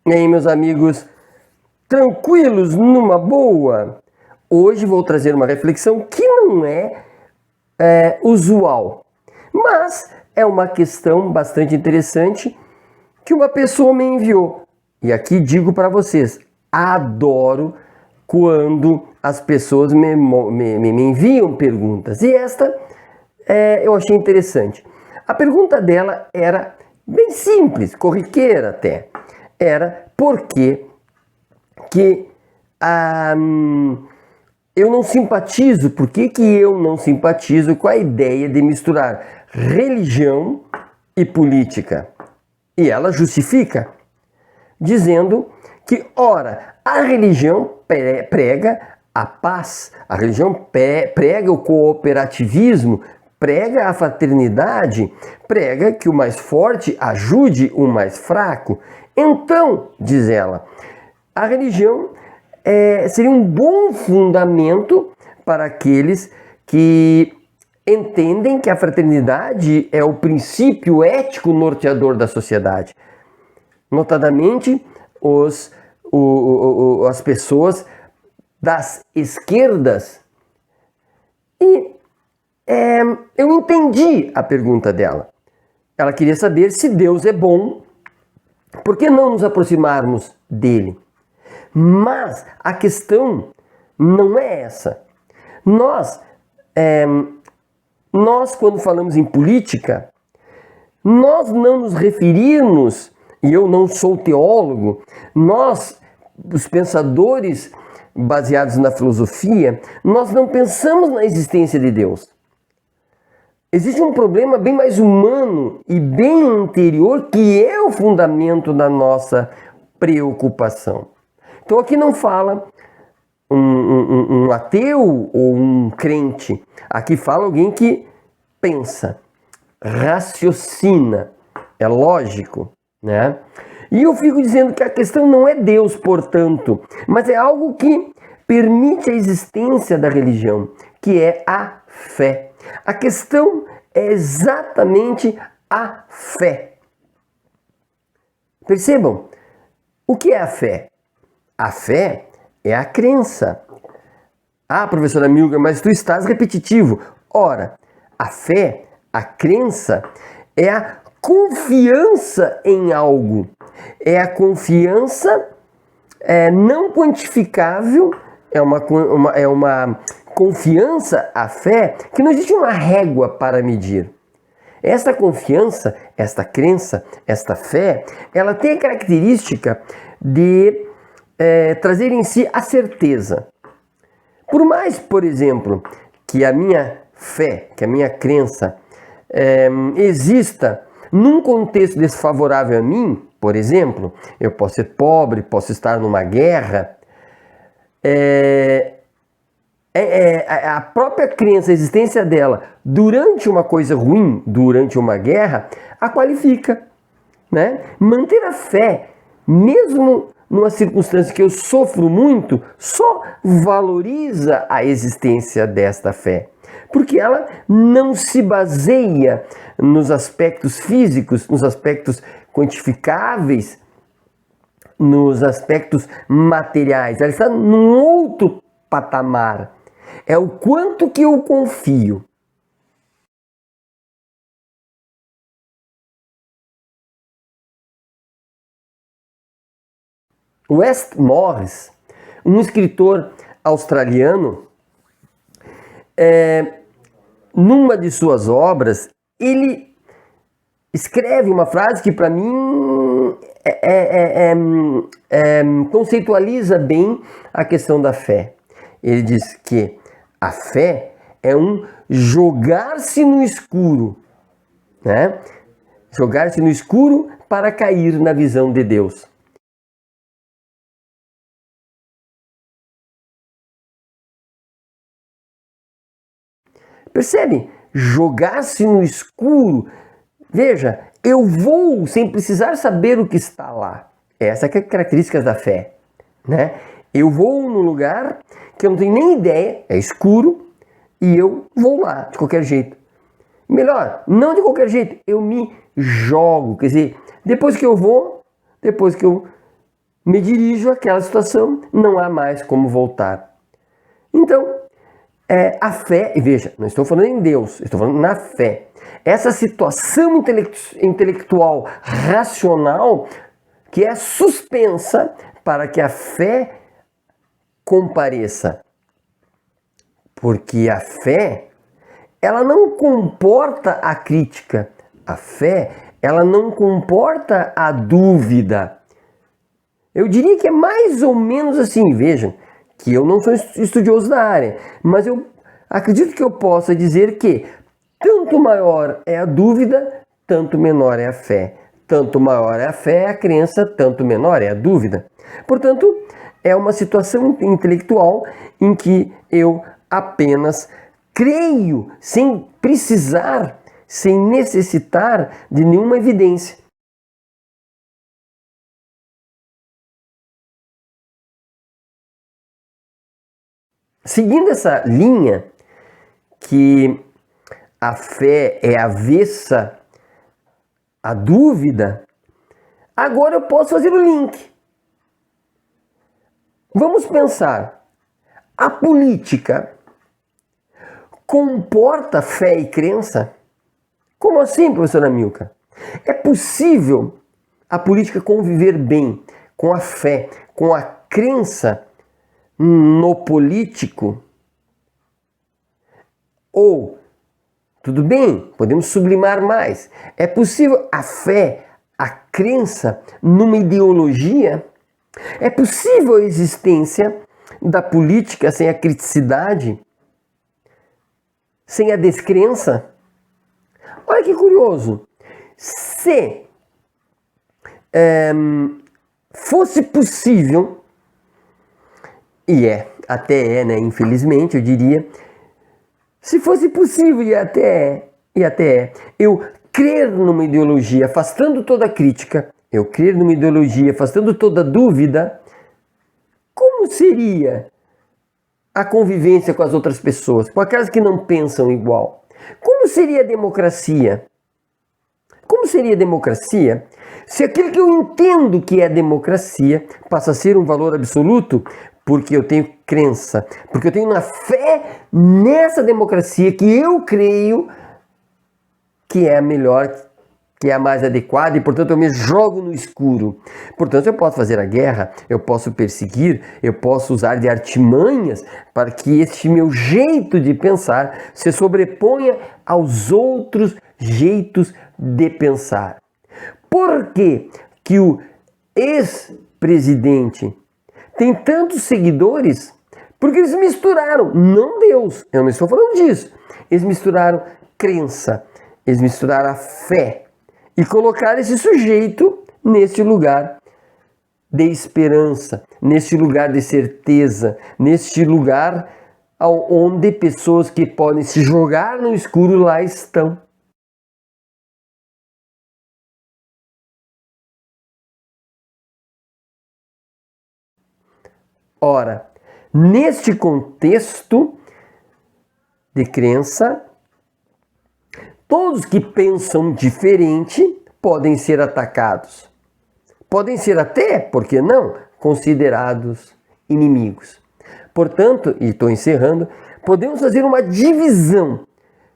E aí, meus amigos, tranquilos, numa boa? Hoje vou trazer uma reflexão que não é usual, mas é uma questão bastante interessante que uma pessoa me enviou. E aqui digo para vocês, adoro quando as pessoas me enviam perguntas. E esta eu achei interessante. A pergunta dela era bem simples, corriqueira até. Era por que eu não simpatizo, por que eu não simpatizo com a ideia de misturar religião e política? E ela justifica, dizendo que, ora, a religião prega a paz, a religião prega o cooperativismo, prega a fraternidade, prega que o mais forte ajude o mais fraco. Então, diz ela, a religião seria um bom fundamento para aqueles que entendem que a fraternidade é o princípio ético norteador da sociedade. Notadamente, as pessoas das esquerdas. E eu entendi a pergunta dela. Ela queria saber se Deus é bom, por que não nos aproximarmos dele? Mas a questão não é essa. Nós, quando falamos em política, nós não nos referimos, e eu não sou teólogo, nós, os pensadores baseados na filosofia, nós não pensamos na existência de Deus. Existe um problema bem mais humano e bem anterior que é o fundamento da nossa preocupação. Então aqui não fala um ateu ou um crente. Aqui fala alguém que pensa, raciocina, é lógico, né? E eu fico dizendo que a questão não é Deus, portanto, mas é algo que permite a existência da religião, que é a fé. A questão é exatamente a fé. Percebam, o que é a fé? A fé é a crença. Ah, professora Milger, mas tu estás repetitivo. Ora, a fé, a crença, é a confiança em algo. É a confiança não quantificável, é uma confiança, a fé, que não existe uma régua para medir. Esta confiança, esta crença, esta fé, ela tem a característica de trazer em si a certeza. Por mais, por exemplo, que a minha fé, que a minha crença exista num contexto desfavorável a mim, por exemplo, eu posso ser pobre, posso estar numa guerra, a própria crença, a existência dela durante uma coisa ruim, durante uma guerra, a qualifica, né? Manter a fé, mesmo numa circunstância que eu sofro muito, só valoriza a existência desta fé. Porque ela não se baseia nos aspectos físicos, nos aspectos quantificáveis, nos aspectos materiais. Ela está num outro patamar. É o quanto que eu confio. Wes Morris, um escritor australiano, numa de suas obras, ele escreve uma frase que para mim conceitualiza bem a questão da fé. Ele diz que a fé é um jogar-se no escuro, né? Jogar-se no escuro para cair na visão de Deus. Percebe? Jogar-se no escuro. Veja, eu vou sem precisar saber o que está lá. Essa é a característica da fé, né? Eu vou num lugar que eu não tenho nem ideia, é escuro, e eu vou lá de qualquer jeito. Melhor, não de qualquer jeito, eu me jogo. Quer dizer, depois que eu vou, depois que eu me dirijo àquela situação, não há mais como voltar. Então, a fé, e veja, não estou falando em Deus, estou falando na fé. Essa situação intelectual, racional, que é suspensa para que a fé compareça. Porque a fé, ela não comporta a crítica. A fé, ela não comporta a dúvida. Eu diria que é mais ou menos assim, vejam, que eu não sou estudioso da área, mas eu acredito que eu possa dizer que tanto maior é a dúvida, tanto menor é a fé. Tanto maior é a fé, é a crença, tanto menor é a dúvida. Portanto, é uma situação intelectual em que eu apenas creio sem precisar, sem necessitar de nenhuma evidência. Seguindo essa linha, que a fé é avessa à dúvida, agora eu posso fazer o link. Vamos pensar, a política comporta fé e crença? Como assim, professora Milka? É possível a política conviver bem com a fé, com a crença no político? Ou, tudo bem, podemos sublimar mais. É possível a fé, a crença numa ideologia? É possível a existência da política sem a criticidade? Sem a descrença? Olha que curioso. Se fosse possível, e até é, né? Infelizmente, eu diria, se fosse possível, e até é, eu crer numa ideologia, afastando toda a crítica, eu crer numa ideologia, afastando toda dúvida, como seria a convivência com as outras pessoas, com aquelas que não pensam igual? Como seria a democracia? Como seria a democracia se aquilo que eu entendo que é democracia passa a ser um valor absoluto porque eu tenho crença, porque eu tenho uma fé nessa democracia que eu creio que é a melhor, que é a mais adequada, e portanto eu me jogo no escuro. Portanto, eu posso fazer a guerra, eu posso perseguir, eu posso usar de artimanhas para que este meu jeito de pensar se sobreponha aos outros jeitos de pensar. Por que que o ex-presidente tem tantos seguidores? Porque eles misturaram, não Deus, eu não estou falando disso, eles misturaram crença, eles misturaram a fé e colocaram esse sujeito neste lugar de esperança, neste lugar de certeza, neste lugar onde pessoas que podem se jogar no escuro lá estão. Ora, neste contexto de crença, todos que pensam diferente podem ser atacados. Podem ser até, por que não, considerados inimigos. Portanto, e estou encerrando, podemos fazer uma divisão.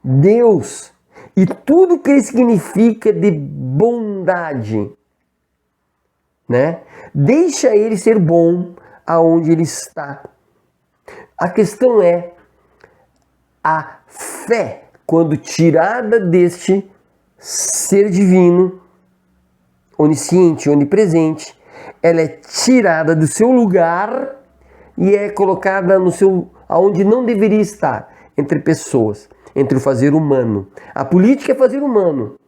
Deus e tudo que ele significa de bondade, né? Deixa ele ser bom aonde ele está. A questão é a fé, quando tirada deste ser divino, onisciente, onipresente, ela é tirada do seu lugar e é colocada no seu, aonde não deveria estar, entre pessoas, entre o fazer humano. A política é fazer humano.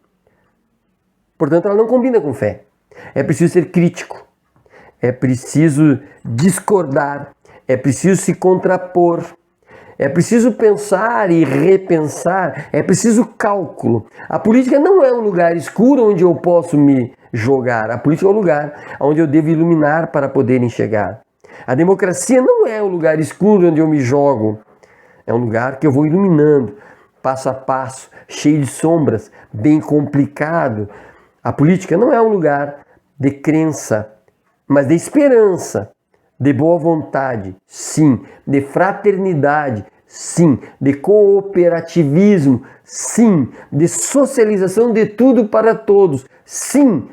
Portanto, ela não combina com fé. É preciso ser crítico. É preciso discordar, é preciso se contrapor, é preciso pensar e repensar, é preciso cálculo. A política não é um lugar escuro onde eu posso me jogar, a política é um lugar onde eu devo iluminar para poder enxergar. A democracia não é um lugar escuro onde eu me jogo, é um lugar que eu vou iluminando, passo a passo, cheio de sombras, bem complicado. A política não é um lugar de crença, mas de esperança, de boa vontade, sim, de fraternidade, sim, de cooperativismo, sim, de socialização de tudo para todos, sim,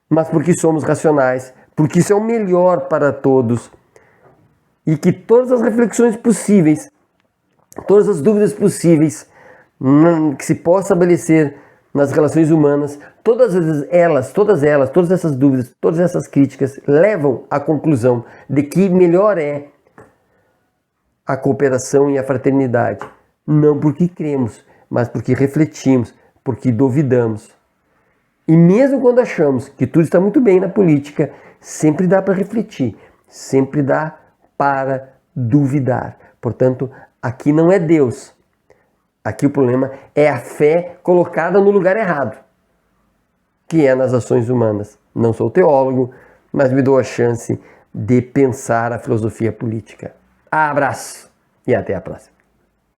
mas porque somos racionais, porque isso é o melhor para todos e que todas as reflexões possíveis, todas as dúvidas possíveis que se possa estabelecer nas relações humanas, todas essas dúvidas, todas essas críticas levam à conclusão de que melhor é a cooperação e a fraternidade. Não porque cremos, mas porque refletimos, porque duvidamos. E mesmo quando achamos que tudo está muito bem na política, sempre dá para refletir, sempre dá para duvidar. Portanto, aqui não é Deus. Aqui o problema é a fé colocada no lugar errado, que é nas ações humanas. Não sou teólogo, mas me dou a chance de pensar a filosofia política. Abraço e até a próxima.